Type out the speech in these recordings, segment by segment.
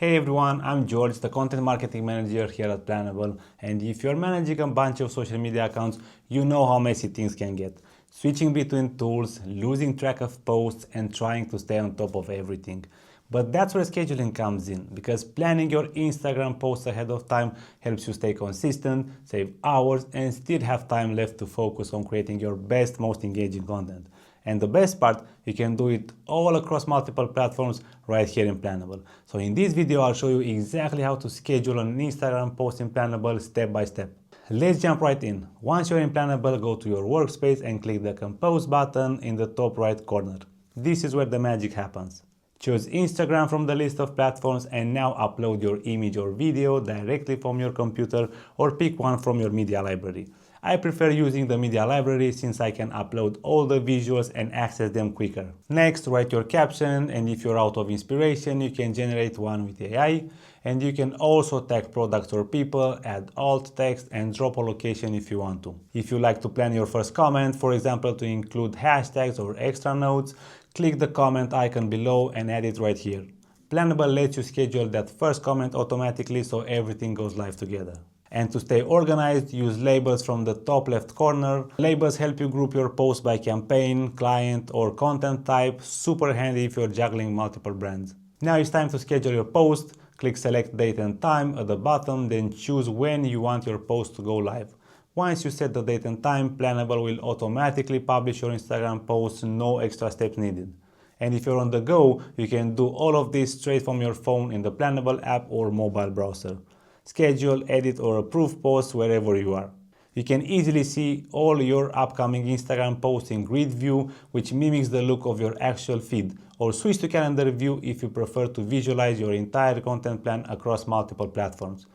Hey everyone, I'm George, the content marketing manager here at Planable, and if you're managing a bunch of social media accounts, you know how messy things can get. Switching between tools, losing track of posts, and trying to stay on top of everything. But that's where scheduling comes in, because planning your Instagram posts ahead of time helps you stay consistent, save hours, and still have time left to focus on creating your best, most engaging content. And the best part, you can do it all across multiple platforms right here in Planable. So in this video, I'll show you exactly how to schedule an Instagram post in Planable step by step. Let's jump right in. Once you're in Planable, go to your workspace and click the Compose button in the top right corner. This is where the magic happens. Choose Instagram from the list of platforms and now upload your image or video directly from your computer or pick one from your media library. I prefer using the media library since I can upload all the visuals and access them quicker. Next, write your caption, and if you're out of inspiration, you can generate one with AI. And you can also tag products or people, add alt text, and drop a location if you want to. If you like to plan your first comment, for example to include hashtags or extra notes, click the comment icon below and add it right here. Planable lets you schedule that first comment automatically so everything goes live together. And to stay organized, use labels from the top left corner. Labels help you group your posts by campaign, client, or content type. Super handy if you're juggling multiple brands. Now it's time to schedule your post. Click select date and time at the bottom, then choose when you want your post to go live. Once you set the date and time, Planable will automatically publish your Instagram posts, no extra steps needed. And if you're on the go, you can do all of this straight from your phone in the Planable app or mobile browser. Schedule, edit, or approve posts wherever you are. You can easily see all your upcoming Instagram posts in grid view, which mimics the look of your actual feed, or switch to calendar view if you prefer to visualize your entire content plan across multiple platforms.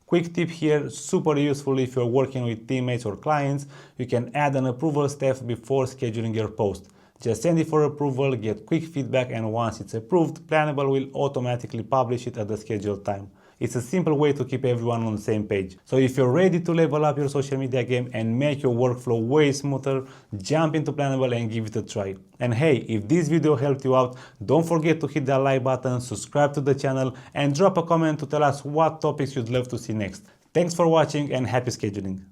Quick tip here, super useful if you're working with teammates or clients, you can add an approval step before scheduling your post. Just send it for approval, get quick feedback, and once it's approved, Planable will automatically publish it at the scheduled time. It's a simple way to keep everyone on the same page. So if you're ready to level up your social media game and make your workflow way smoother, jump into Planable and give it a try. And hey, if this video helped you out, don't forget to hit that like button, subscribe to the channel, and drop a comment to tell us what topics you'd love to see next. Thanks for watching and happy scheduling.